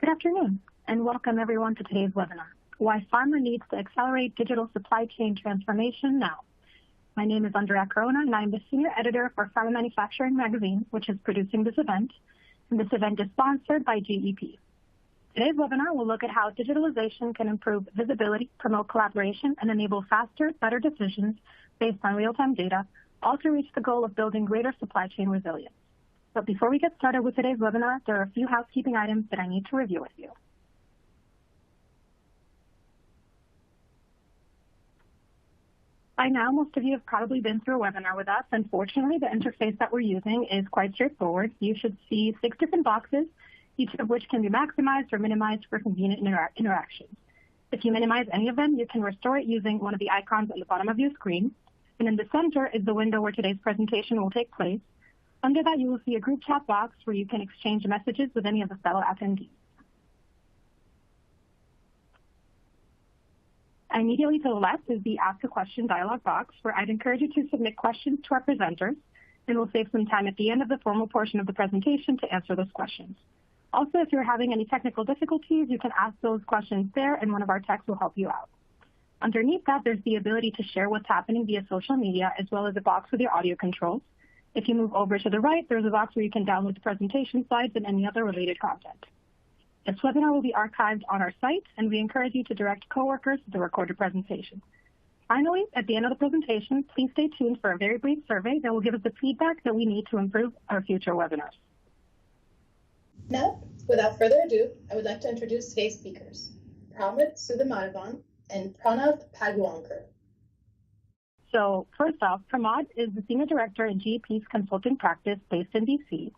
Good afternoon, and welcome everyone to today's webinar, Why Pharma Needs to Accelerate Digital Supply Chain Transformation Now. My name is Andrea Corona, and I'm the Senior Editor for Pharma Manufacturing magazine, which is producing this event, and this event is sponsored by GEP. Today's webinar will look at how digitalization can improve visibility, promote collaboration, and enable faster, better decisions based on real-time data, all to reach the goal of building greater supply chain resilience. But before we get started with today's webinar, there are a few housekeeping items that I need to review with you. By now, most of you have probably been through a webinar with us. Unfortunately, the interface that we're using is quite straightforward. You should see 6 different boxes, each of which can be maximized or minimized for convenient interactions. If you minimize any of them, you can restore it using one of the icons at the bottom of your screen. And in the center is the window where today's presentation will take place. Under that, you will see a group chat box where you can exchange messages with any of the fellow attendees. Immediately to the left is the Ask a Question dialog box, where I'd encourage you to submit questions to our presenters, and we'll save some time at the end of the formal portion of the presentation to answer those questions. Also, if you're having any technical difficulties, you can ask those questions there, and one of our techs will help you out. Underneath that, there's the ability to share what's happening via social media, as well as a box with your audio controls. If you move over to the right, there's a box where you can download the presentation slides and any other related content. This webinar will be archived on our site, and we encourage you to direct coworkers to the recorded presentation. Finally, at the end of the presentation, please stay tuned for a very brief survey that will give us the feedback that we need to improve our future webinars. Now, without further ado, I would like to introduce today's speakers, Pramit Sudhamadhavan and Pranav Pagwankar. So first off, Pramod is the Senior Director in GEP's consulting practice based in DC.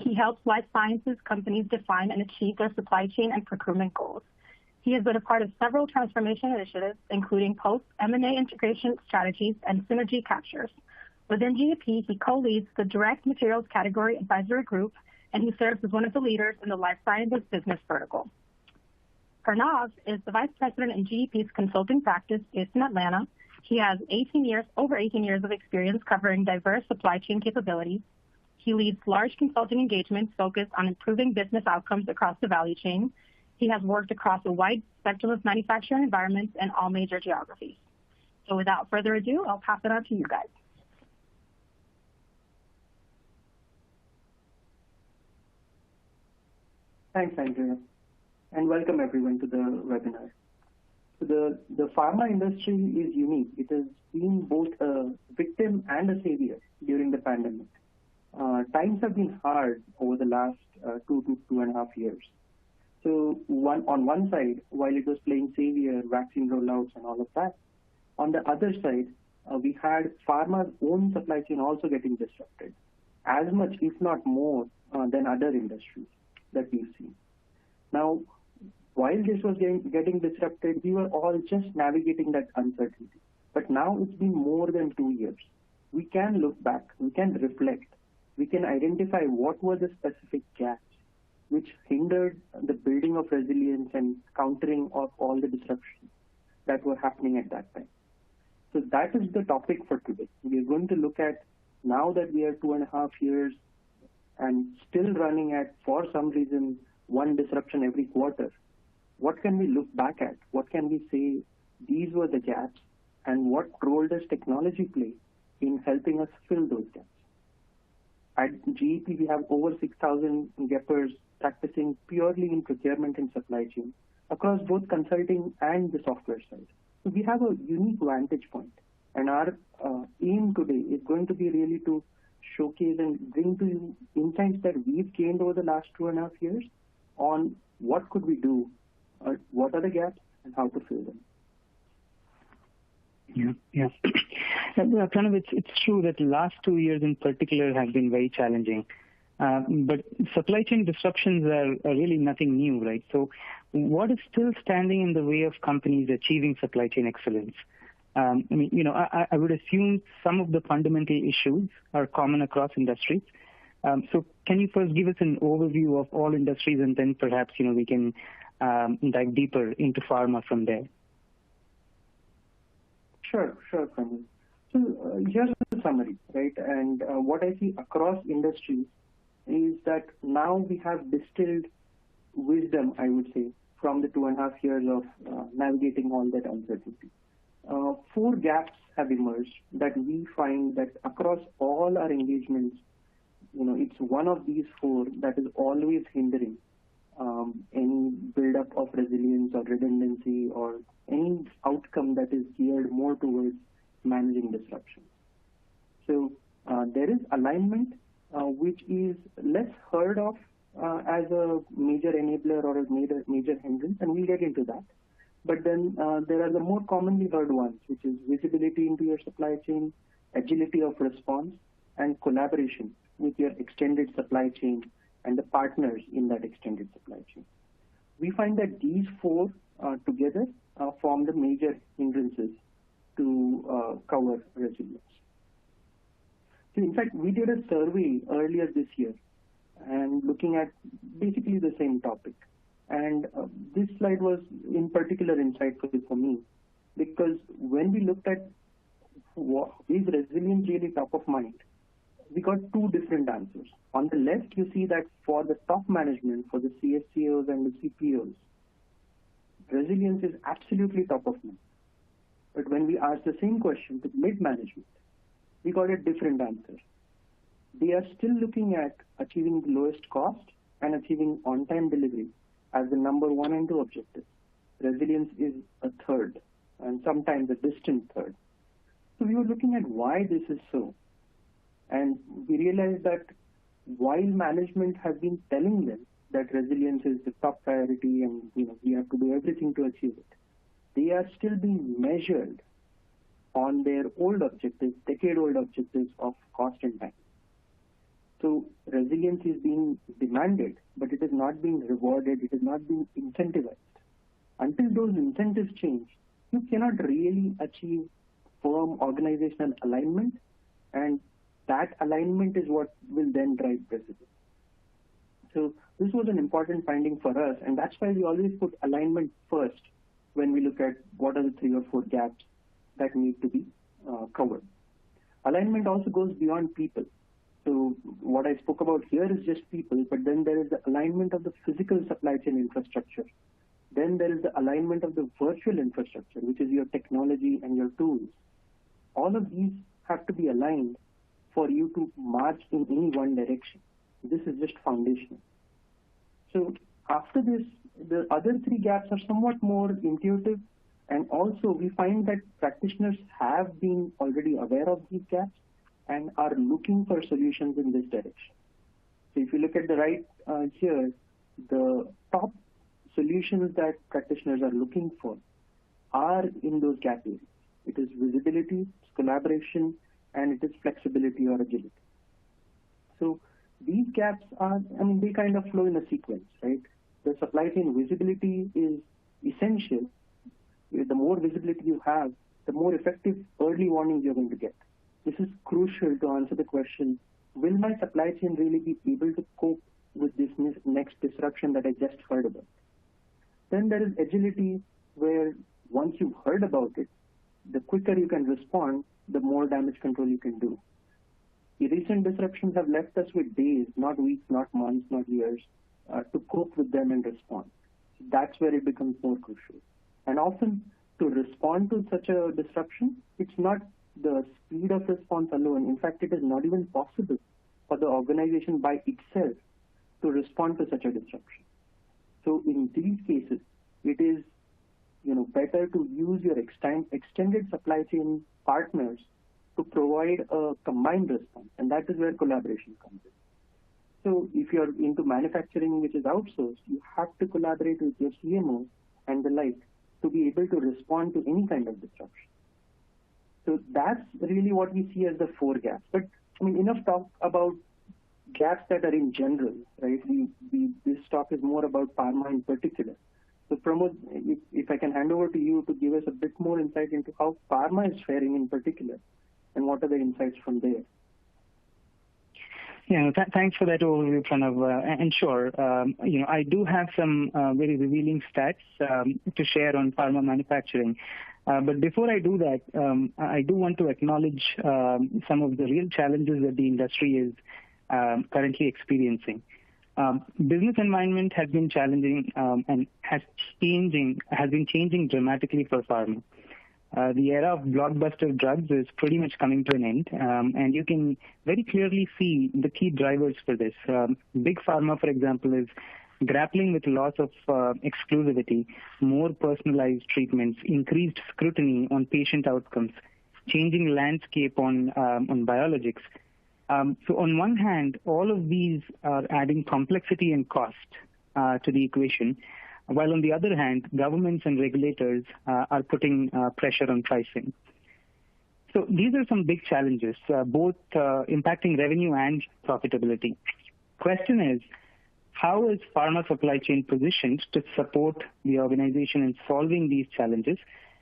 He helps life sciences companies define and achieve their supply chain and procurement goals. He has been a part of several transformation initiatives, including post-M&A integration strategies and synergy captures. Within GEP, he co-leads the Direct Materials Category Advisory Group, and he serves as one of the leaders in the life sciences business vertical. Pranav is the Vice President in GEP's consulting practice based in Atlanta. He has over 18 years of experience covering diverse supply chain capabilities. He leads large consulting engagements focused on improving business outcomes across the value chain. He has worked across a wide spectrum of manufacturing environments and all major geographies. So without further ado, I'll pass it on to you guys. Thanks, Andrea, and welcome everyone to the webinar. The pharma industry is unique. It has been both a victim and a savior during the pandemic. Times have been hard over the last 2 to 2.5 years. So on one side, while it was playing savior, vaccine rollouts and all of that, on the other side, we had pharma's own supply chain also getting disrupted, as much, if not more, than other industries that we've seen. Now, while this was getting disrupted, we were all just navigating that uncertainty. But now it's been more than 2 years. We can look back, we can reflect, we can identify what were the specific gaps which hindered the building of resilience and countering of all the disruptions that were happening at that time. So that is the topic for today. We are going to look at, now that we are 2.5 years and still running at, for some reason, one disruption every quarter, what can we look back at? What can we say these were the gaps, and what role does technology play in helping us fill those gaps? At GEP, we have over 6,000 GEPers practicing purely in procurement and supply chain across both consulting and the software side. So we have a unique vantage point, and our aim today is going to be really to showcase and bring to you insights that we've gained over the last 2.5 years on what could we do, what are the gaps, and how to fill them. Yeah. Pranav, it's true that the last 2 years in particular have been very challenging. But supply chain disruptions are really nothing new, right? So what is still standing in the way of companies achieving supply chain excellence? I would assume some of the fundamental issues are common across industries. So can you first give us an overview of all industries, and then perhaps, we can dive deeper into pharma from there? Sure, Pramod. So here's the summary, right? And what I see across industries is that now we have distilled wisdom, I would say, from the 2.5 years of navigating all that uncertainty. 4 gaps have emerged that we find that across all our engagements, it's one of these 4 that is always hindering any buildup of resilience or redundancy or any outcome that is geared more towards managing disruption. So there is alignment, which is less heard of as a major enabler or a major hindrance, and we'll get into that. But then there are the more commonly heard ones, which is visibility into your supply chain, agility of response, and collaboration with your extended supply chain and the partners in that extended supply chain. We find that these 4 together form the major hindrances to cover resilience. So in fact, we did a survey earlier this year and looking at basically the same topic. And this slide was in particular insightful for me because when we looked at is resilience really top of mind, we got 2 different answers. On the left, you see that for the top management, for the CSCOs and the CPOs, resilience is absolutely top of mind. But when we asked the same question to mid-management, we got a different answer. They are still looking at achieving the lowest cost and achieving on-time delivery as the number 1 and 2 objectives. Resilience is a third, and sometimes a distant third. So we were looking at why this is so. And we realized that while management has been telling them that resilience is the top priority and we have to do everything to achieve it, they are still being measured on their old objectives, decade-old objectives of cost and time. So resilience is being demanded, but it is not being rewarded, it is not being incentivized. Until those incentives change, you cannot really achieve firm organizational alignment, and that alignment is what will then drive resilience. So this was an important finding for us, and that's why we always put alignment first when we look at what are the 3 or 4 gaps that need to be covered. Alignment also goes beyond people. So what I spoke about here is just people, but then there is the alignment of the physical supply chain infrastructure. Then there is the alignment of the virtual infrastructure, which is your technology and your tools. All of these have to be aligned for you to march in any one direction. This is just foundational. So after this, the other 3 gaps are somewhat more intuitive, and also we find that practitioners have been already aware of these gaps and are looking for solutions in this direction. So if you look at the right here, the top solutions that practitioners are looking for are in those gap areas. It is visibility, it's collaboration, and it is flexibility or agility. So these gaps are, they kind of flow in a sequence, right? The supply chain visibility is essential. The more visibility you have, the more effective early warnings you're going to get. This is crucial to answer the question, will my supply chain really be able to cope with this next disruption that I just heard about? Then there is agility, where once you've heard about it, the quicker you can respond, the more damage control you can do. The recent disruptions have left us with days, not weeks, not months, not years, to cope with them and respond. That's where it becomes more crucial. And often, to respond to such a disruption, it's not the speed of response alone. In fact, it is not even possible for the organization by itself to respond to such a disruption. So in these cases, it is better to use your extended supply chain partners to provide a combined response, and that is where collaboration comes in. So if you're into manufacturing, which is outsourced, you have to collaborate with your CMO and the like to be able to respond to any kind of disruption. So that's really what we see as the 4 gaps. But enough talk about gaps that are in general, right? This talk is more about pharma in particular. So Pramod, if I can hand over to you to give us a bit more insight into how pharma is faring in particular, and what are the insights from there? Yeah, thanks for that overview, Pranav. And sure, I do have some very revealing stats to share on pharma manufacturing. But before I do that, I do want to acknowledge some of the real challenges that the industry is currently experiencing. Business environment has been challenging and has been changing dramatically for pharma. The era of blockbuster drugs is pretty much coming to an end, and you can very clearly see the key drivers for this. Big pharma, for example, is grappling with loss of exclusivity, more personalized treatments, increased scrutiny on patient outcomes, changing landscape on biologics. So on one hand, all of these are adding complexity and cost to the equation, while on the other hand, governments and regulators are putting pressure on pricing. So these are some big challenges, both impacting revenue and profitability. Question is, how is pharma supply chain positioned to support the organization in solving these challenges,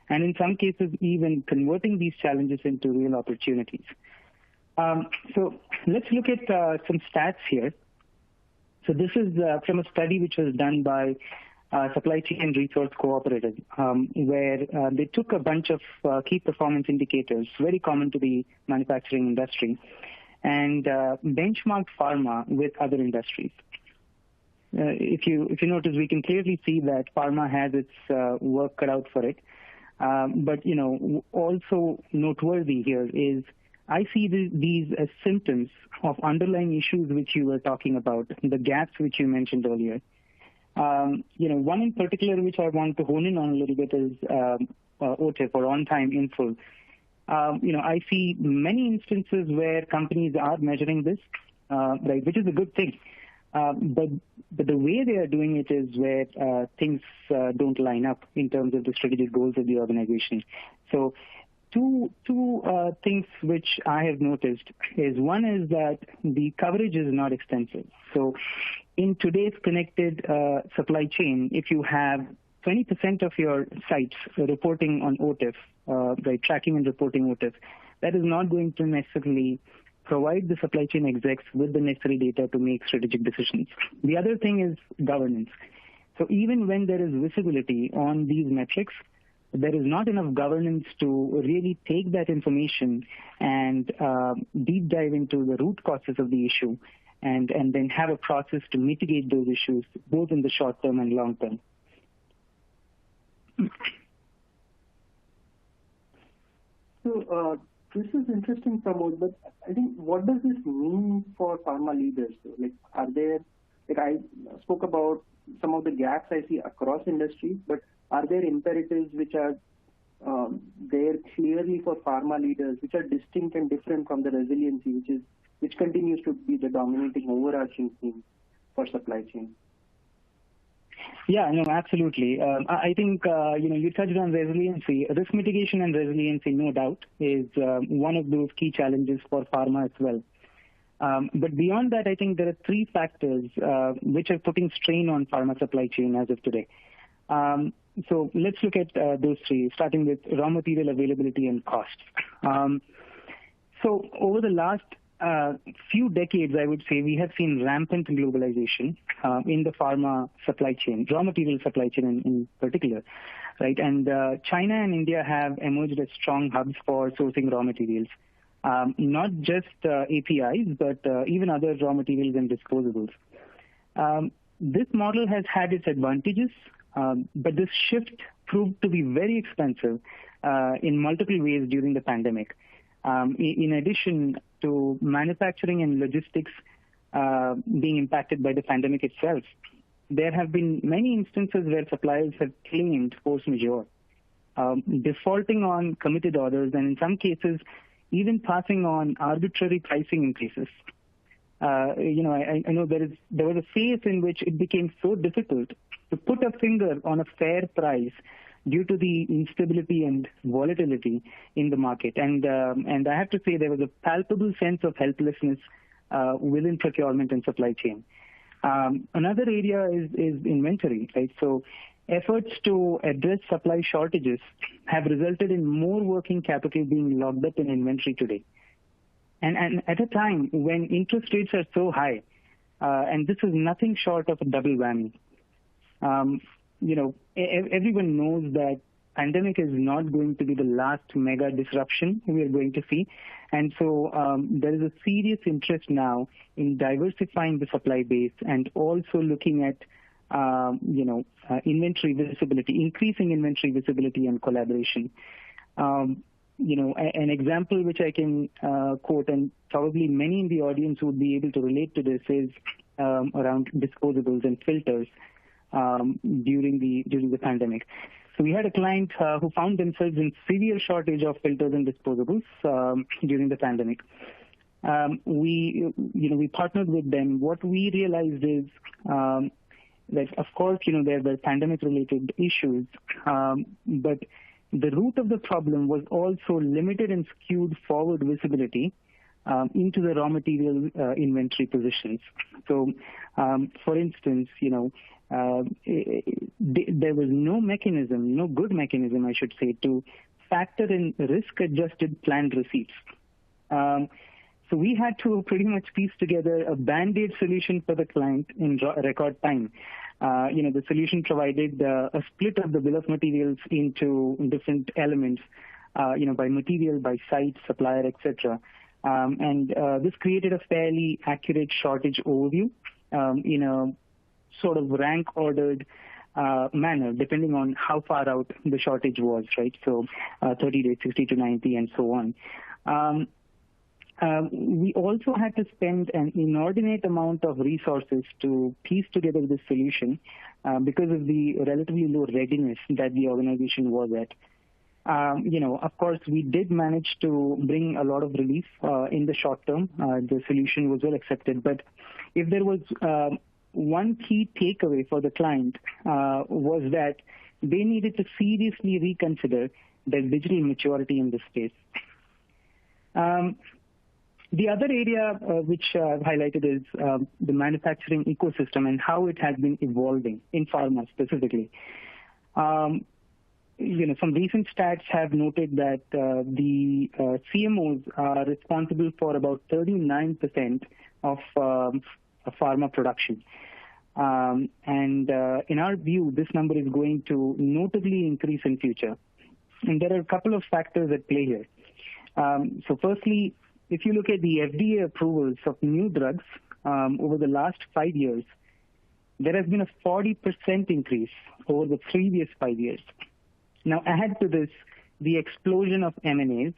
and in some cases, even converting these challenges into real opportunities? So let's look at some stats here. So this is from a study which was done by Supply Chain Resource Cooperative, where they took a bunch of key performance indicators, very common to the manufacturing industry, and benchmarked pharma with other industries. If you notice, we can clearly see that pharma has its work cut out for it. But also noteworthy here is I see these as symptoms of underlying issues which you were talking about, the gaps which you mentioned earlier. One in particular which I want to hone in on a little bit is OTIF, or on time in full. I see many instances where companies are measuring this, right, which is a good thing. But the way they are doing it is where things don't line up in terms of the strategic goals of the organization. So two things which I have noticed is, one is that the coverage is not extensive. So in today's connected supply chain, if you have 20% of your sites reporting on OTIF, right, tracking and reporting OTIF, that is not going to necessarily provide the supply chain execs with the necessary data to make strategic decisions. The other thing is governance. So even when there is visibility on these metrics, there is not enough governance to really take that information and deep dive into the root causes of the issue and then have a process to mitigate those issues, both in the short term and long term. So this is interesting, Pramod, but I think what does this mean for pharma leaders? Like, are there, like I spoke about some of the gaps I see across industries, but are there imperatives which are there clearly for pharma leaders, which are distinct and different from the resiliency, which continues to be the dominating overarching theme for supply chain? Yeah, no, absolutely. I think, you touched on resiliency. Risk mitigation and resiliency, no doubt, is one of those key challenges for pharma as well. But beyond that, I think there are three factors which are putting strain on pharma supply chain as of today. So let's look at those three, starting with raw material availability and cost. So over the last few decades, I would say we have seen rampant globalization in the pharma supply chain, raw material supply chain in particular, right? And China and India have emerged as strong hubs for sourcing raw materials, not just APIs, but even other raw materials and disposables. This model has had its advantages, but this shift proved to be very expensive in multiple ways during the pandemic. In addition to manufacturing and logistics being impacted by the pandemic itself, there have been many instances where suppliers have claimed force majeure, defaulting on committed orders, and in some cases, even passing on arbitrary pricing increases. I know there was a phase in which it became so difficult to put a finger on a fair price due to the instability and volatility in the market. And I have to say there was a palpable sense of helplessness within procurement and supply chain. Another area is inventory, right? So efforts to address supply shortages have resulted in more working capital being locked up in inventory today. And at a time when interest rates are so high, and this is nothing short of a double whammy. Everyone knows that pandemic is not going to be the last mega disruption we are going to see. And so there is a serious interest now in diversifying the supply base and also looking at, inventory visibility, increasing inventory visibility and collaboration. An example which I can quote, and probably many in the audience would be able to relate to this, is around disposables and filters during the pandemic. So we had a client who found themselves in severe shortage of filters and disposables during the pandemic. We partnered with them. What we realized is that, of course, there were pandemic-related issues, but the root of the problem was also limited and skewed forward visibility into the raw material inventory positions. So, for instance, there was no good mechanism, I should say, to factor in risk-adjusted planned receipts. So we had to pretty much piece together a Band-Aid solution for the client in record time. The solution provided a split of the bill of materials into different elements, by material, by site, supplier, etc. And this created a fairly accurate shortage overview in a sort of rank-ordered manner, depending on how far out the shortage was, right? So 30 days, 60 to 90, and so on. We also had to spend an inordinate amount of resources to piece together this solution because of the relatively low readiness that the organization was at. Of course, we did manage to bring a lot of relief in the short term. The solution was well accepted. But if there was one key takeaway for the client was that they needed to seriously reconsider their digital maturity in this space. The other area which I've highlighted is the manufacturing ecosystem and how it has been evolving in pharma specifically. Some recent stats have noted that the CMOs are responsible for about 39% of pharma production. And in our view, this number is going to notably increase in future. And there are a couple of factors at play here. So firstly, if you look at the FDA approvals of new drugs over the last 5 years, there has been a 40% increase over the previous 5 years. Now, add to this the explosion of M&As,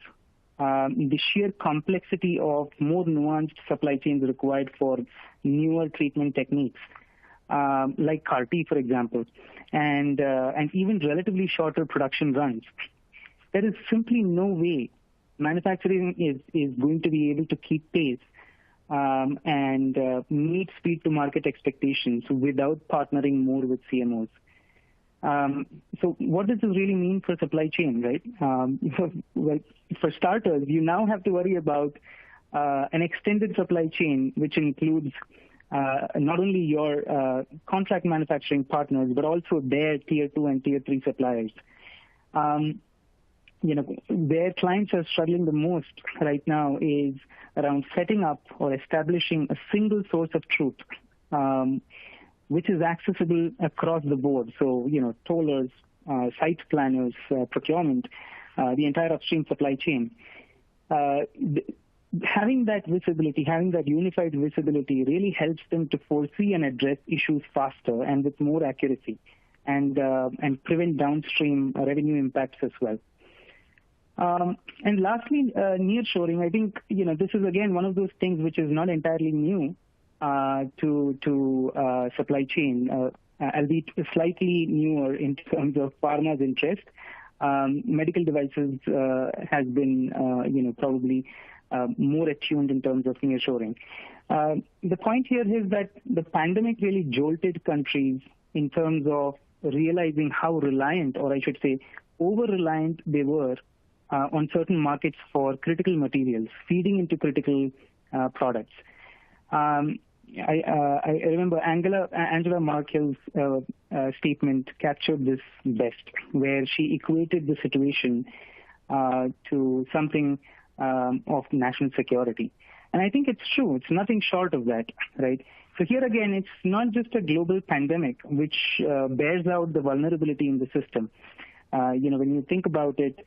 the sheer complexity of more nuanced supply chains required for newer treatment techniques, like CAR-T, for example, and even relatively shorter production runs. There is simply no way manufacturing is going to be able to keep pace and meet speed to market expectations without partnering more with CMOs. So what does this really mean for supply chain, right? Well, for starters, you now have to worry about an extended supply chain, which includes not only your contract manufacturing partners, but also their tier 2 and tier 3 suppliers. Where clients are struggling the most right now is around setting up or establishing a single source of truth, which is accessible across the board. So, tollers, site planners, procurement, the entire upstream supply chain. Having that visibility, having that unified visibility really helps them to foresee and address issues faster and with more accuracy and prevent downstream revenue impacts as well. And lastly, nearshoring. I think, this is again one of those things which is not entirely new to supply chain, albeit slightly newer in terms of pharma's interest. Medical devices has been, probably more attuned in terms of nearshoring. The point here is that the pandemic really jolted countries in terms of realizing how reliant, or I should say, over-reliant they were on certain markets for critical materials, feeding into critical products. I remember Angela Merkel's statement captured this best, where she equated the situation to something of national security. And I think it's true. It's nothing short of that, right? So here again, it's not just a global pandemic which bears out the vulnerability in the system. When you think about it,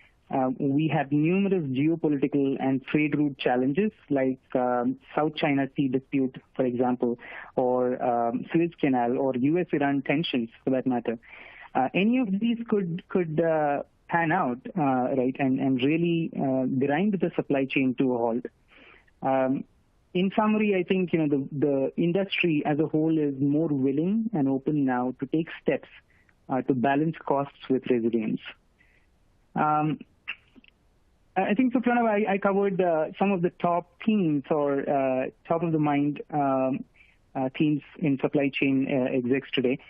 we have numerous geopolitical and trade route challenges like South China Sea dispute, for example, or Suez Canal, or U.S.-Iran tensions, for that matter. Any of these could pan out, right, and really grind the supply chain to a halt. In summary, I think the industry as a whole is more willing and open now to take steps to balance costs with resilience. I think, so Pranav, I covered some of the top themes or top of the mind themes in supply chain execs today.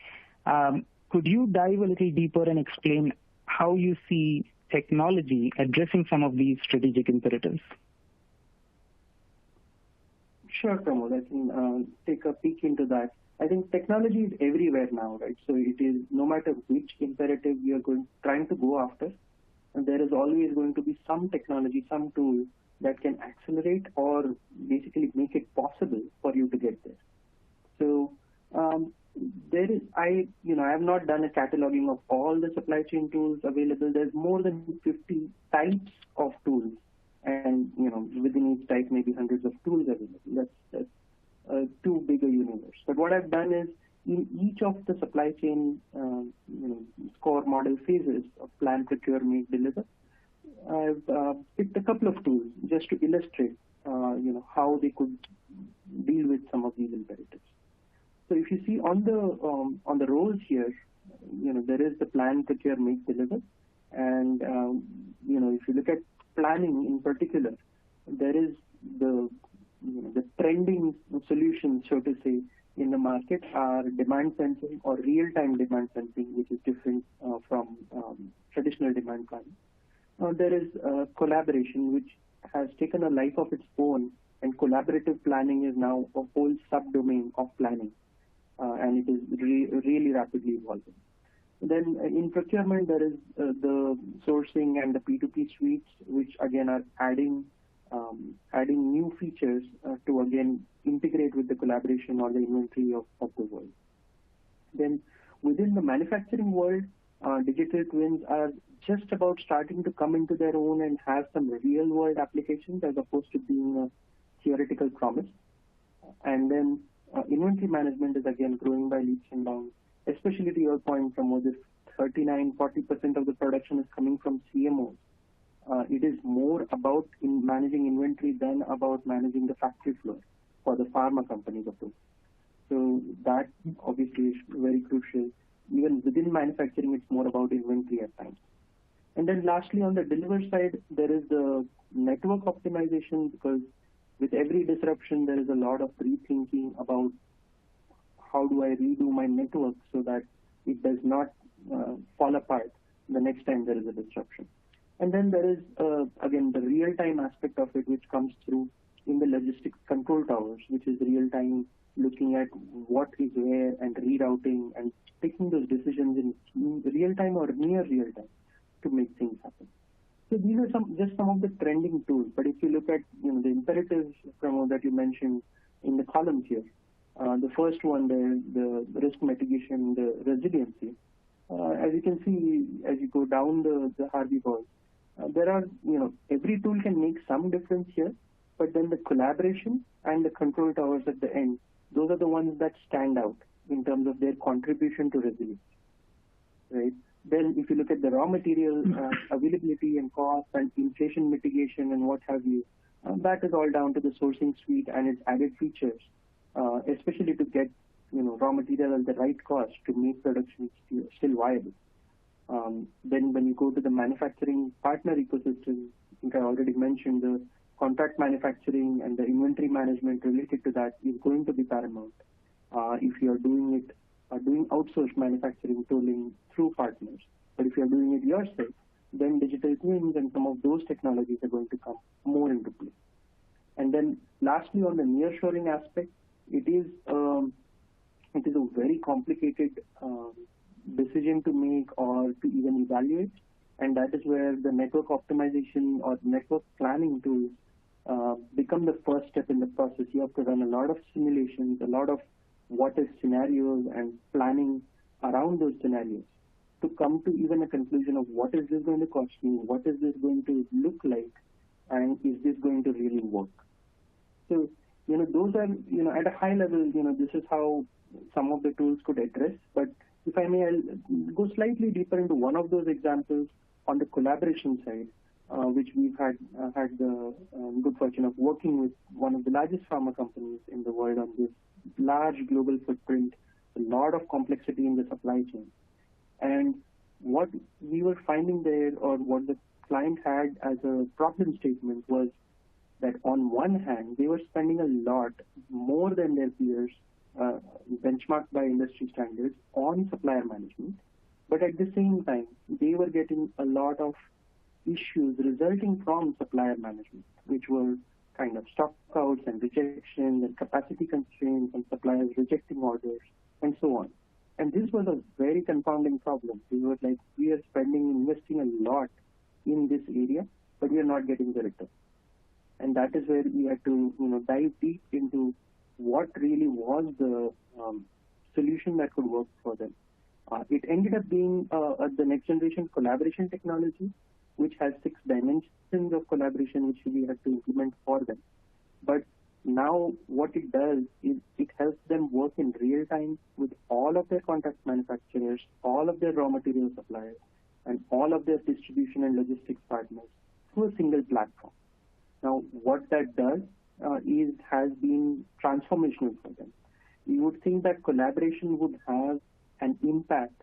Could you dive a little deeper and explain how you see technology addressing some of these strategic imperatives? Sure, Pramod. I can take a peek into that. I think technology is everywhere now, right? So it is no matter which imperative you are trying to go after, and there is always going to be some technology, some tool that can accelerate or basically make it possible for you to get there. So I have not done a cataloging of all the supply chain tools available. There's more than 50 types of tools, and within each type maybe hundreds of tools available. That's too big a universe. But what I've done is, in each of the supply chain score model phases of plan, procure, make, deliver, I've picked a couple of tools just to illustrate how they could deal with some of these imperatives. So if you see on the rows here, there is the plan, procure, make, deliver, and if you look at planning in particular, there is the trending solutions, so to say, in the market are demand sensing or real-time demand sensing, which is different from traditional demand planning. There is collaboration, which has taken a life of its own, and collaborative planning is now a whole subdomain of planning, and it is really rapidly evolving. Then in procurement, there is the sourcing and the P2P suites, which again are adding new features to again integrate with the collaboration or the inventory of the world. Then within the manufacturing world, digital twins are just about starting to come into their own and have some real world applications as opposed to being a theoretical promise. And then inventory management is again growing by leaps and bounds, especially to your point, from this 39-40% of the production is coming from CMOs. It is more about managing inventory than about managing the factory floor for the pharma companies of those. So that obviously is very crucial. Even within manufacturing, it's more about inventory at times. And then lastly, on the deliver side, there is the network optimization, because with every disruption, there is a lot of rethinking about how do I redo my network so that it does not fall apart the next time there is a disruption. And then there is, again, the real-time aspect of it, which comes through in the logistics control towers, which is real-time looking at what is where and rerouting and taking those decisions in real-time or near real-time to make things happen. So these are just some of the trending tools. But if you look at the imperatives that you mentioned in the columns here, the first one, the risk mitigation, the resiliency. As you can see, as you go down the Harvey balls, there are, every tool can make some difference here, but then the collaboration and the control towers at the end, those are the ones that stand out in terms of their contribution to resilience, right? Then if you look at the raw material availability and cost and inflation mitigation and what have you, that is all down to the sourcing suite and its added features, especially to get raw material at the right cost to make production still viable. Then when you go to the manufacturing partner ecosystem, I think I already mentioned the contract manufacturing and the inventory management related to that is going to be paramount. If you are doing outsourced manufacturing tooling through partners, but if you are doing it yourself, then digital twins and some of those technologies are going to come more into play. And then lastly, on the nearshoring aspect, it is a very complicated decision to make or to even evaluate, and that is where the network optimization or network planning tools become the first step in the process. You have to run a lot of simulations, a lot of what-if scenarios and planning around those scenarios to come to even a conclusion of what is this going to cost me, what is this going to look like, and is this going to really work? So, those are, at a high level, this is how some of the tools could address. But if I may, I'll go slightly deeper into one of those examples on the collaboration side, which we've had the good fortune of working with one of the largest pharma companies in the world on this large global footprint, a lot of complexity in the supply chain. And what we were finding there, or what the client had as a problem statement, was that on one hand, they were spending a lot more than their peers, benchmarked by industry standards, on supplier management. But at the same time, they were getting a lot of issues resulting from supplier management, which were kind of stockouts and rejections and capacity constraints and suppliers rejecting orders and so on. And this was a very confounding problem. We were like, we are investing a lot in this area, but we are not getting the return. And that is where we had to dive deep into what really was the solution that could work for them. It ended up being the next generation collaboration technology, which has 6 dimensions of collaboration which we had to implement for them. But now what it does is it helps them work in real time with all of their contract manufacturers, all of their raw material suppliers, and all of their distribution and logistics partners through a single platform. Now, what that does has been transformational for them. You would think that collaboration would have an impact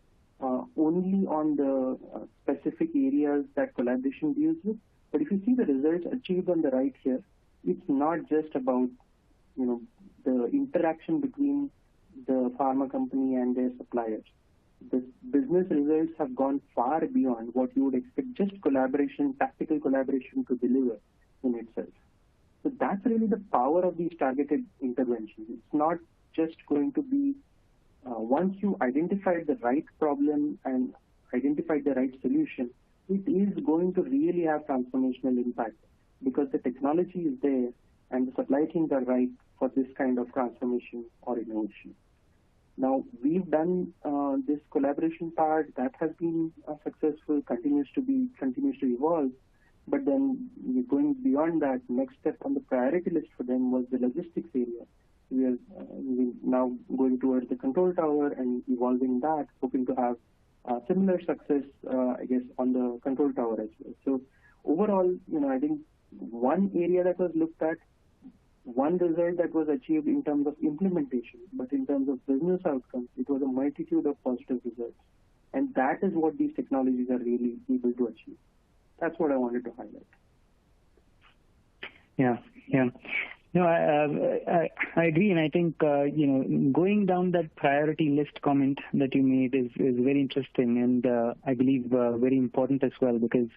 only on the specific areas that collaboration deals with. But if you see the results achieved on the right here, it's not just about the interaction between the pharma company and their suppliers. The business results have gone far beyond what you would expect just collaboration, tactical collaboration to deliver in itself. So that's really the power of these targeted interventions. It's not just going to be once you identify the right problem and identify the right solution, it is going to really have transformational impact because the technology is there and the supply chains are right for this kind of transformation or innovation. Now, we've done this collaboration part that has been successful, continues to evolve. But then going beyond that, next step on the priority list for them was the logistics area. We are now going towards the control tower and evolving that, hoping to have similar success, on the control tower as well. So overall, I think one area that was looked at, one result that was achieved in terms of implementation, but in terms of business outcomes, it was a multitude of positive results. And that is what these technologies are really able to achieve. That's what I wanted to highlight. Yeah. No, I agree, and I think going down that priority list comment that you made is very interesting, and I believe very important as well, because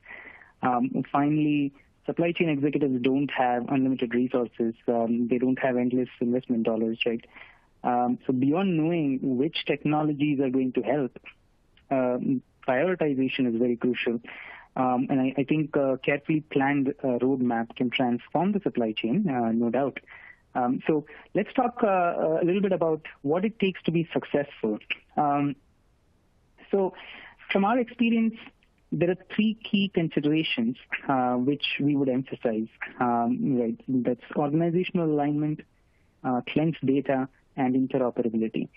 finally, supply chain executives don't have unlimited resources. They don't have endless investment dollars, right? So beyond knowing which technologies are going to help, prioritization is very crucial. And I think a carefully planned roadmap can transform the supply chain, no doubt. So let's talk a little bit about what it takes to be successful. So from our experience, there are 3 key considerations which we would emphasize. Right, that's organizational alignment, cleansed data, and interoperability.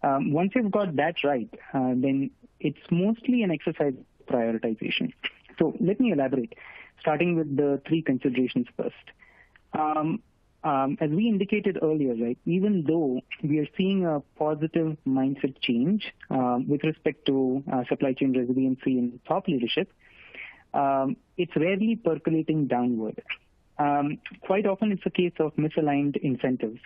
Once you've got that right, then it's mostly an exercise prioritization. So let me elaborate, starting with the 3 considerations first. As we indicated earlier, right, even though we are seeing a positive mindset change with respect to supply chain resiliency and top leadership, it's rarely percolating downward. Quite often it's a case of misaligned incentives.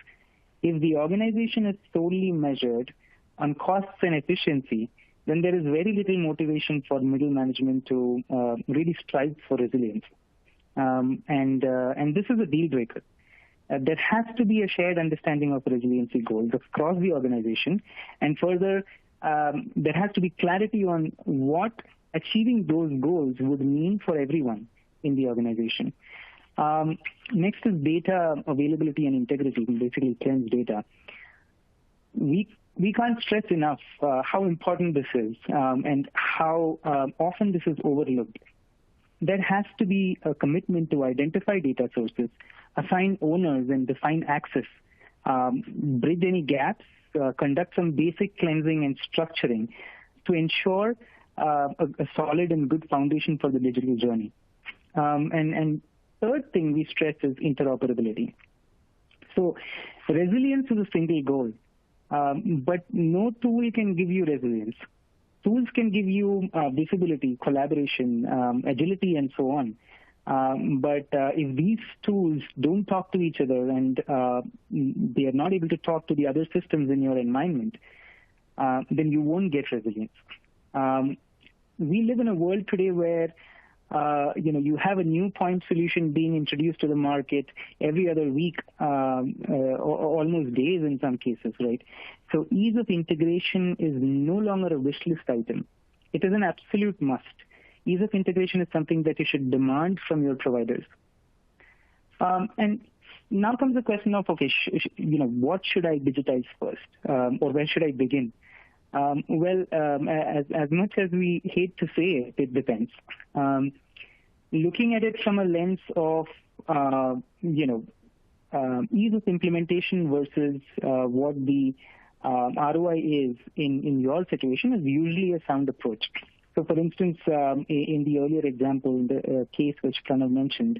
If the organization is solely measured on costs and efficiency, then there is very little motivation for middle management to really strive for resilience. And this is a deal breaker. There has to be a shared understanding of resiliency goals across the organization. And further, there has to be clarity on what achieving those goals would mean for everyone in the organization. Next is data availability and integrity, basically cleansed data. We we can't stress enough how important this is and how often this is overlooked. There has to be a commitment to identify data sources, assign owners and define access, bridge any gaps, conduct some basic cleansing and structuring to ensure a solid and good foundation for the digital journey. And third thing we stress is interoperability. So resilience is a single goal, but no tool can give you resilience. Tools can give you visibility, collaboration, agility, and so on. But if these tools don't talk to each other and they are not able to talk to the other systems in your environment, then you won't get resilience. We live in a world today where you have a new point solution being introduced to the market every other week, almost days in some cases, right? So ease of integration is no longer a wish list item. It is an absolute must. Ease of integration is something that you should demand from your providers. And now comes the question of, okay, what should I digitize first, or where should I begin? As much as we hate to say it, it depends. Looking at it from a lens of, ease of implementation versus what the ROI is in your situation is usually a sound approach. So, for instance, in the earlier example, the case which Pranav mentioned,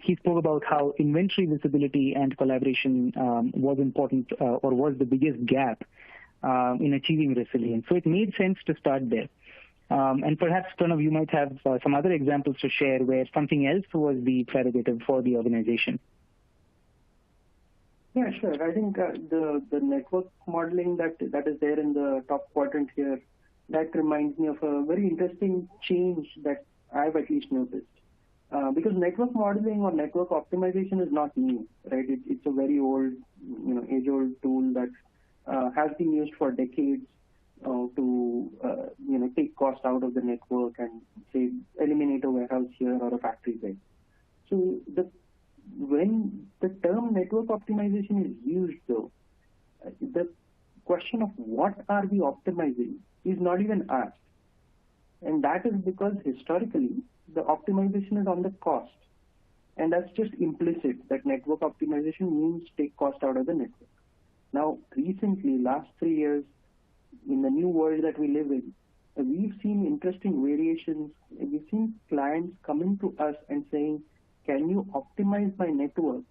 he spoke about how inventory visibility and collaboration was important or was the biggest gap in achieving resilience. So it made sense to start there. And perhaps, Pranav, you might have some other examples to share where something else was the prerogative for the organization. Yeah, sure. I think the network modeling that is there in the top quadrant here, that reminds me of a very interesting change that I've at least noticed. Because network modeling or network optimization is not new, right? It's a very old, age-old tool that has been used for decades to take cost out of the network and say eliminate a warehouse here or a factory there. So when the term network optimization is used, though, the question of what are we optimizing is not even asked, and that is because historically the optimization is on the cost, and that's just implicit that network optimization means take cost out of the network. Now, recently, last 3 years, in the new world that we live in, we've seen interesting variations. We've seen clients coming to us and saying, can you optimize my network,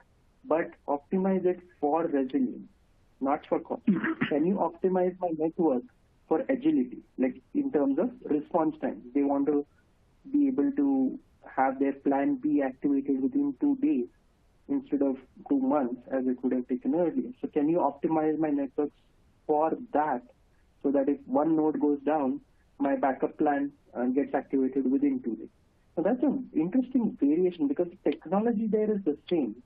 but optimize it for resilience, not for cost? Can you optimize my network for agility, like in terms of response time? They want to be able to have their plan B activated within 2 days instead of 2 months as it would have taken earlier. So can you optimize my networks for that so that if one node goes down, my backup plan gets activated within 2 days? So that's an interesting variation because the technology there is the same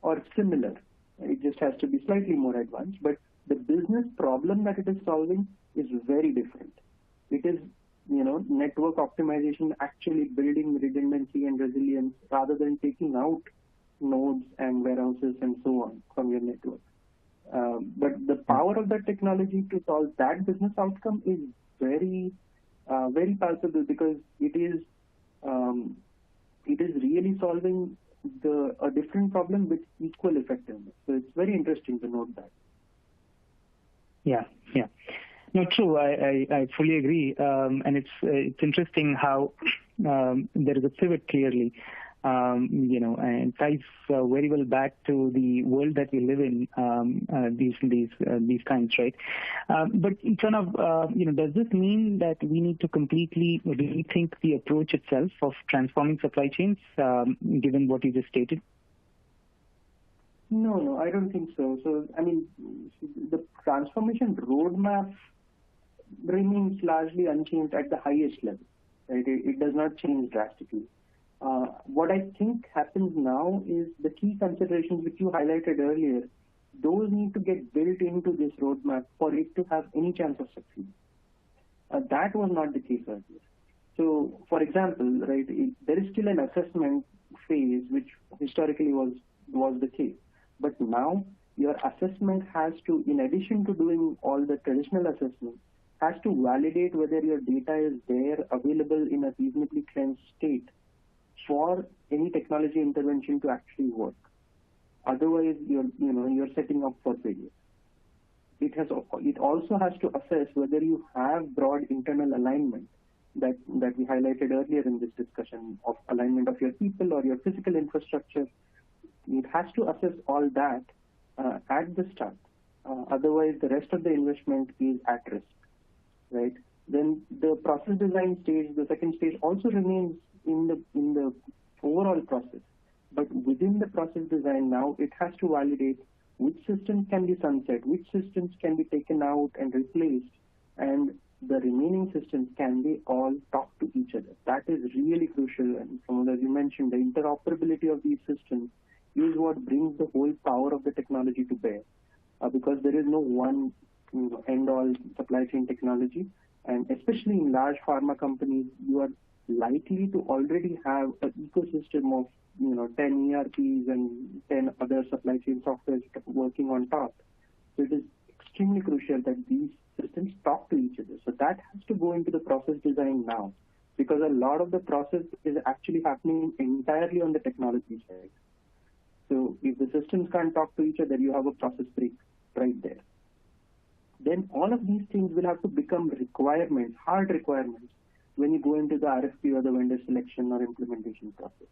or similar. It just has to be slightly more advanced, but the business problem that it is solving is very different. It is, network optimization actually building redundancy and resilience rather than taking out nodes and warehouses and so on from your network. But the power of that technology to solve that business outcome is very, very possible because it is really solving a different problem with equal effectiveness. So it's very interesting to note that. Yeah. No, true. I fully agree, and it's interesting how there is a pivot clearly, and ties very well back to the world that we live in these times, right? But Pranav, does this mean that we need to completely rethink the approach itself of transforming supply chains, given what you just stated? No, I don't think so. So, the transformation roadmap remains largely unchanged at the highest level. Right? It does not change drastically. What I think happens now is the key considerations which you highlighted earlier, those need to get built into this roadmap for it to have any chance of succeeding. That was not the case earlier. So, for example, right, there is still an assessment phase, which historically was the case. But now your assessment has to, in addition to doing all the traditional assessments, has to validate whether your data is there, available in a reasonably cleansed state for any technology intervention to actually work. Otherwise, you're setting up for failure. It also has to assess whether you have broad internal alignment that we highlighted earlier in this discussion of alignment of your people or your physical infrastructure. It has to assess all that at the start. Otherwise, the rest of the investment is at risk, right? Then the process design stage, the second stage, also remains in the overall process. But within the process design now, it has to validate which systems can be sunset, which systems can be taken out and replaced, and the remaining systems, can they all talk to each other? That is really crucial. And as you mentioned, the interoperability of these systems is what brings the whole power of the technology to bear. Because there is no one end-all supply chain technology. And especially in large pharma companies, you are likely to already have an ecosystem of 10 ERPs and 10 other supply chain softwares working on top. So it is extremely crucial that these systems talk to each other. So that has to go into the process design now, because a lot of the process is actually happening entirely on the technology side. So if the systems can't talk to each other, you have a process break right there. Then all of these things will have to become requirements, hard requirements, when you go into the RFP or the vendor selection or implementation process.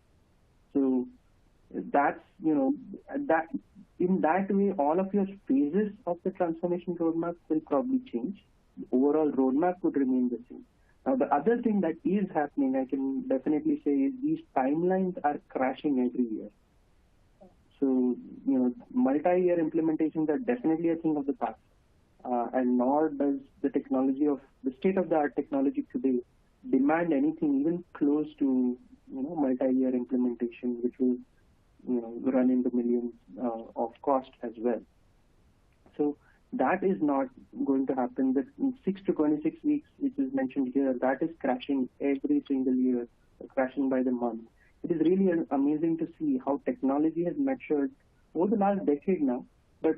So that's, that in that way, all of your phases of the transformation roadmap will probably change. The overall roadmap would remain the same. Now, the other thing that is happening, I can definitely say, is these timelines are crashing every year. So, multi-year implementations are definitely a thing of the past. And nor does the state-of-the-art technology today demand anything even close to multi-year implementation, which will run into millions of cost as well. So that is not going to happen. The 6 to 26 weeks, which is mentioned here, that is crashing every single year, crashing by the month. It is really amazing to see how technology has matured over the last decade now, but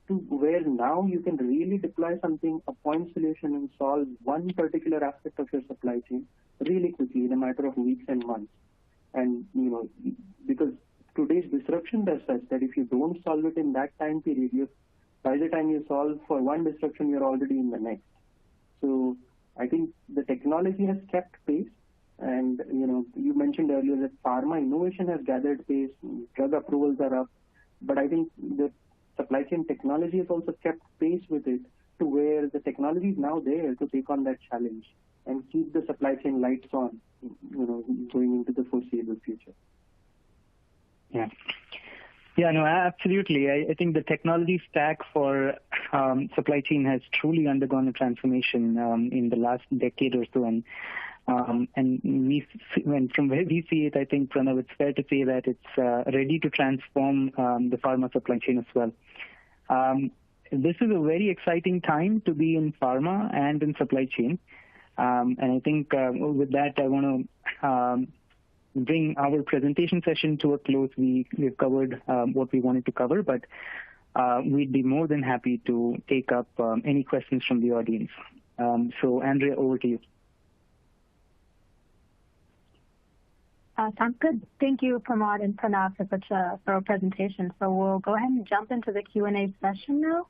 to where now you can really deploy something, a point solution, and solve one particular aspect of your supply chain really quickly in a matter of weeks and months. And, because today's disruptions are such that if you don't solve it in that time period, by the time you solve for one disruption, you're already in the next. So I think the technology has kept pace. And, you mentioned earlier that pharma innovation has gathered pace, drug approvals are up. But I think the supply chain technology has also kept pace with it, to where the technology is now there to take on that challenge and keep the supply chain lights on, going into the foreseeable future. Yeah, no, absolutely. I think the technology stack for supply chain has truly undergone a transformation in the last decade or so. And from where we see it, I think, Pranav, it's fair to say that it's ready to transform the pharma supply chain as well. This is a very exciting time to be in pharma and in supply chain. And I think with that, I want to bring our presentation session to a close. We've covered what we wanted to cover, but we'd be more than happy to take up any questions from the audience. So, Andrea, over to you. Sounds good. Thank you, Pramod and Pranav, for such a thorough presentation. So we'll go ahead and jump into the Q&A session now.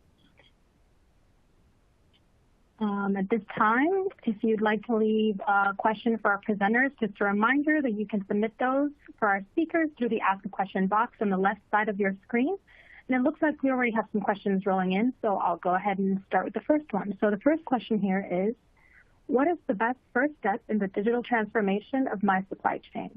At this time, if you'd like to leave a question for our presenters, just a reminder that you can submit those for our speakers through the Ask a Question box on the left side of your screen. And it looks like we already have some questions rolling in, so I'll go ahead and start with the first one. So the first question here is, what is the best first step in the digital transformation of my supply chain?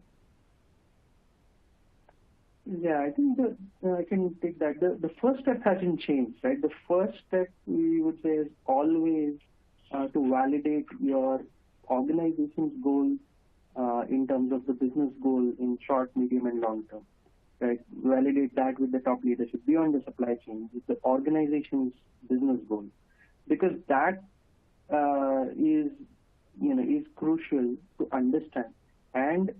Yeah, I think I can take that. The first step hasn't changed, right? The first step, we would say, is always to validate your organization's goals in terms of the business goal in short, medium, and long term, right? Validate that with the top leadership beyond the supply chain, with the organization's business goal, because that is crucial to understand. And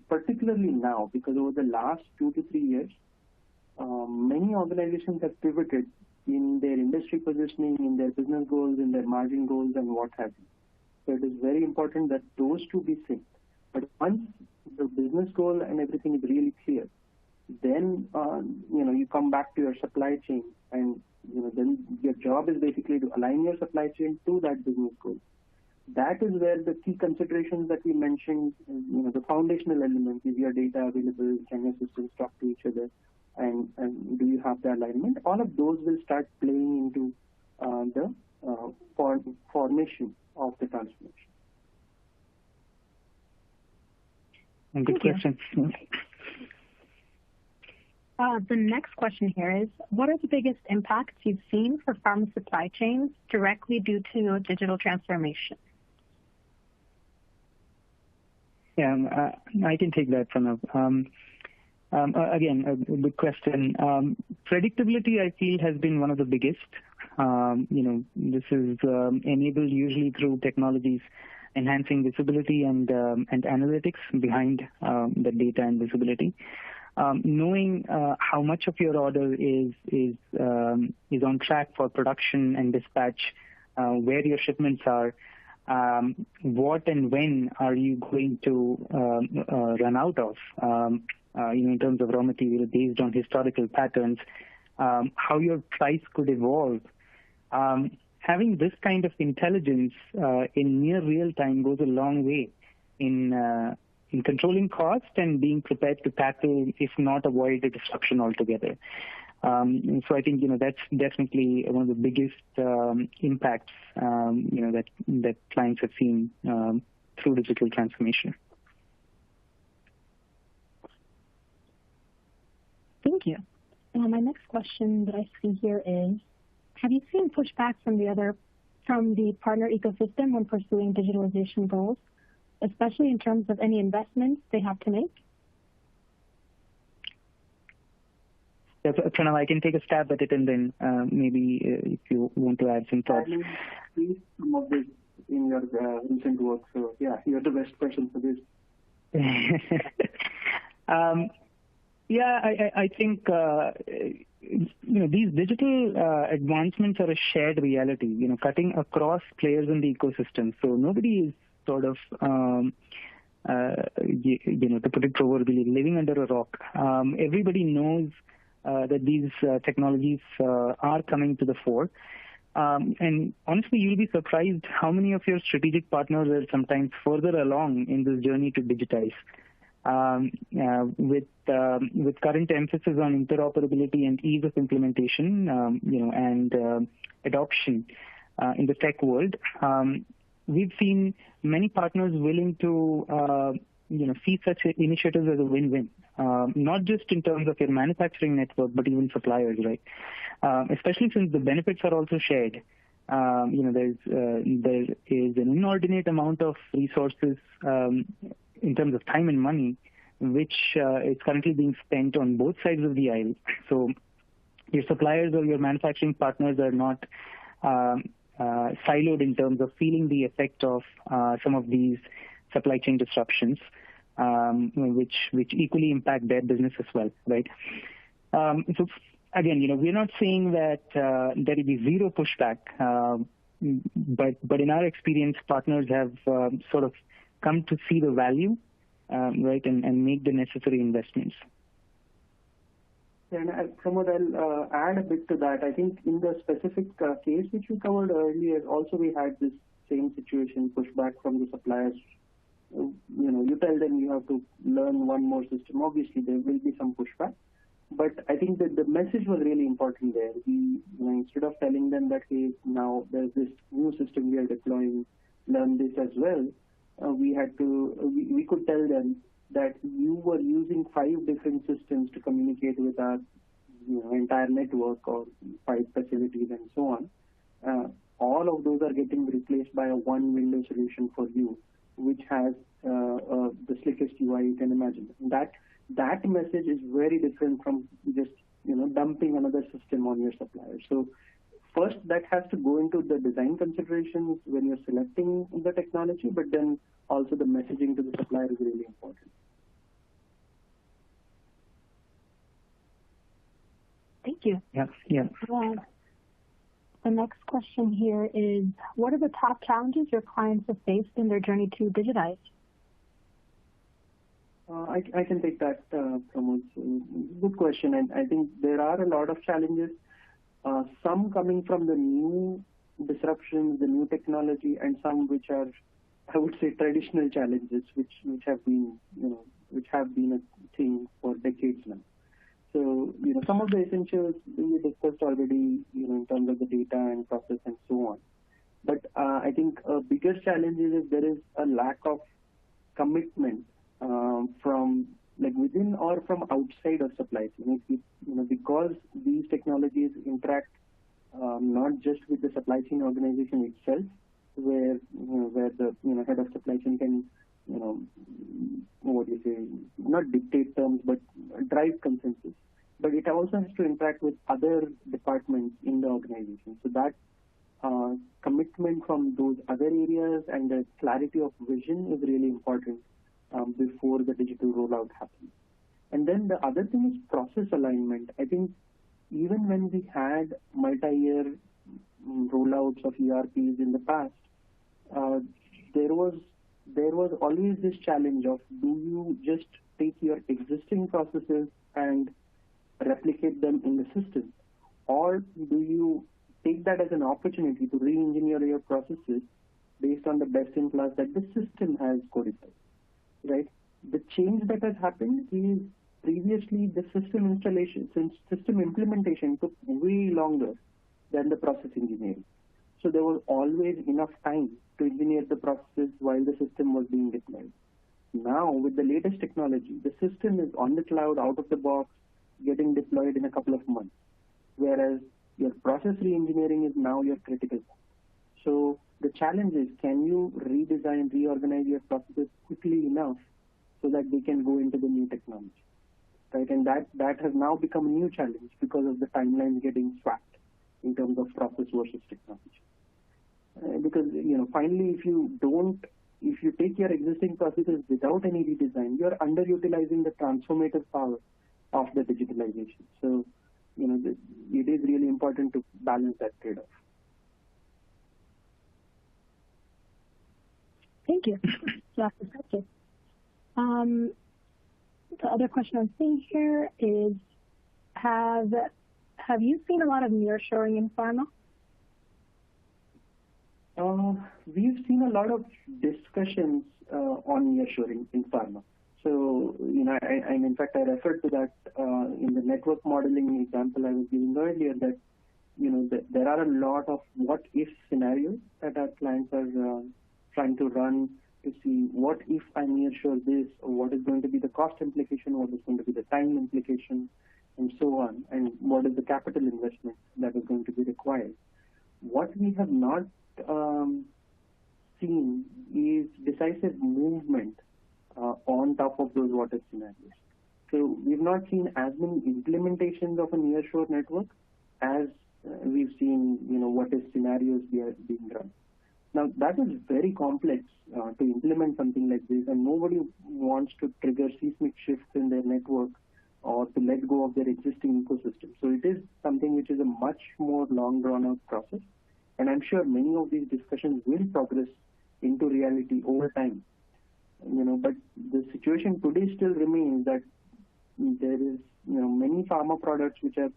particularly now, because over the last 2 to 3 years, many organizations have pivoted in their industry positioning, in their business goals, in their margin goals, and what have you. So it is very important that those two be synced. But once the business goal and everything is really clear, then you come back to your supply chain, and then your job is basically to align your supply chain to that business goal. That is where the key considerations that we mentioned, the foundational element, is your data available, can your systems talk to each other, and do you have the alignment? All of those will start playing into the formation of the transformation. Good question. The next question here is, what are the biggest impacts you've seen for pharma supply chains directly due to digital transformation? Yeah, I can take that, Pranav. Again, a good question. Predictability, I feel, has been one of the biggest. This is enabled usually through technologies enhancing visibility and analytics behind the data and visibility. Knowing how much of your order is on track for production and dispatch, where your shipments are, what and when are you going to run out of, in terms of raw material based on historical patterns, how your price could evolve. Having this kind of intelligence in near real time goes a long way in controlling cost and being prepared to tackle, if not avoid, the disruption altogether. So I think that's definitely one of the biggest impacts that clients have seen through digital transformation. Thank you. My next question that I see here is, have you seen pushback from the partner ecosystem when pursuing digitalization goals, especially in terms of any investments they have to make? Yeah, Pranav, I can take a stab at it, and then maybe if you want to add some thoughts. I see some of this in your recent work, so yeah, you're the best person for this. I think these digital advancements are a shared reality, cutting across players in the ecosystem. So nobody is sort of, to put it proverbially, living under a rock. Everybody knows that these technologies are coming to the fore. And honestly, you'll be surprised how many of your strategic partners are sometimes further along in this journey to digitize. With current emphasis on interoperability and ease of implementation, and adoption in the tech world, we've seen many partners willing to see such initiatives as a win-win, not just in terms of your manufacturing network, but even suppliers, right? Especially since the benefits are also shared. There is an inordinate amount of resources in terms of time and money, which is currently being spent on both sides of the aisle. So your suppliers or your manufacturing partners are not siloed in terms of feeling the effect of some of these supply chain disruptions, which equally impact their business as well, right? So again, we're not saying that there will be zero pushback, but in our experience, partners have sort of come to see the value, right, and make the necessary investments. And Pramod, I'll add a bit to that. I think in the specific case which we covered earlier, also we had this same situation, pushback from the suppliers. You tell them you have to learn one more system. Obviously, there will be some pushback. But I think that the message was really important there. Instead of telling them that, hey, now there's this new system we are deploying, learn this as well, we could tell them that you were using 5 different systems to communicate with our entire network or 5 facilities and so on. All of those are getting replaced by a one window solution for you, which has the slickest UI you can imagine. That message is very different from just dumping another system on your supplier. So first, that has to go into the design considerations when you're selecting the technology, but then also the messaging to the supplier is really important. Thank you. Yeah, yeah. The next question here is, what are the top challenges your clients have faced in their journey to digitize? I can take that, Pramod. Good question. And I think there are a lot of challenges, some coming from the new disruptions, the new technology, and some which are, I would say, traditional challenges, which have been, a thing for decades now. So, some of the essentials we discussed already, in terms of the data and process and so on. But I think a bigger challenge is there is a lack of commitment from within or from outside of supply chain. Because these technologies interact not just with the supply chain organization itself, where the head of supply chain can not dictate terms but drive consensus. But it also has to interact with other departments in the organization. So that commitment from those other areas and the clarity of vision is really important before the digital rollout happens. And then the other thing is process alignment. I think even when we had multi-year rollouts of ERPs in the past, there was always this challenge of, do you just take your existing processes and replicate them in the system, or do you take that as an opportunity to re-engineer your processes based on the best-in-class that the system has codified, right? The change that has happened is previously the system implementation took way longer than the process engineering. So there was always enough time to engineer the processes while the system was being deployed. Now, with the latest technology, the system is on the cloud, out of the box, getting deployed in a couple of months, whereas your process re-engineering is now your critical part. So the challenge is, can you redesign, reorganize your processes quickly enough so that they can go into the new technology, right? And that has now become a new challenge because of the timelines getting swapped in terms of process versus technology. Because finally, if you take your existing processes without any redesign, you are underutilizing the transformative power of the digitalization. So, it is really important to balance that trade-off. Thank you. That's perspective. The other question I'm seeing here is, have you seen a lot of nearshoring in pharma? We've seen a lot of discussions on nearshoring in pharma. So, in fact, I referred to that in the network modeling example I was giving earlier, that, there are a lot of what-if scenarios that our clients are trying to run to see what if I nearshore this, or what is going to be the cost implication, what is going to be the time implication, and so on, and what is the capital investment that is going to be required. What we have not seen is decisive movement on top of those what-if scenarios. So we've not seen as many implementations of a nearshore network as we've seen, what-if scenarios being run. Now, that is very complex to implement something like this, and nobody wants to trigger seismic shifts in their network or to let go of their existing ecosystem. So it is something which is a much more long drawn-out process, and I'm sure many of these discussions will progress into reality over time. But the situation today still remains that there is, many pharma products which are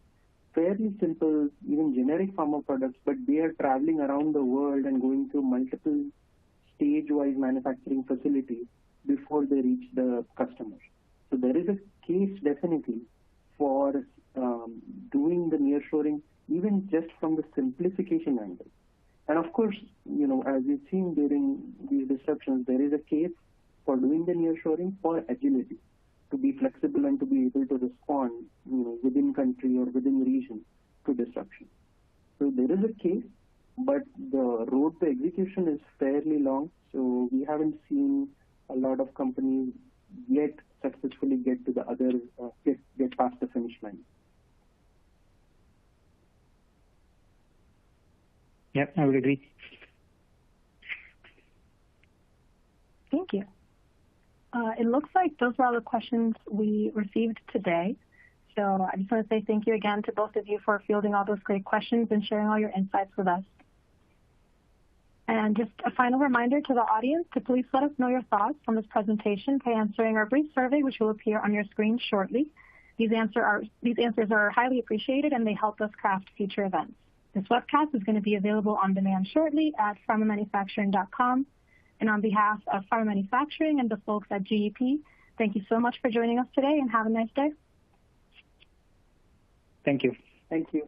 fairly simple, even generic pharma products, but they are traveling around the world and going through multiple stage-wise manufacturing facilities before they reach the customer. So there is a case definitely for doing the nearshoring, even just from the simplification angle. And of course, as we've seen during these disruptions, there is a case for doing the nearshoring for agility, to be flexible and to be able to respond, within country or within region to disruption. So there is a case, but the road to execution is fairly long. So we haven't seen a lot of companies yet successfully get to the other, get past the finish line. Yep, I would agree. Thank you. It looks like those were all the questions we received today. So I just want to say thank you again to both of you for fielding all those great questions and sharing all your insights with us. And just a final reminder to the audience to please let us know your thoughts on this presentation by answering our brief survey, which will appear on your screen shortly. These answers are highly appreciated, and they help us craft future events. This webcast is going to be available on demand shortly at pharmamanufacturing.com. And on behalf of Pharma Manufacturing and the folks at GEP, thank you so much for joining us today, and have a nice day. Thank you. Thank you.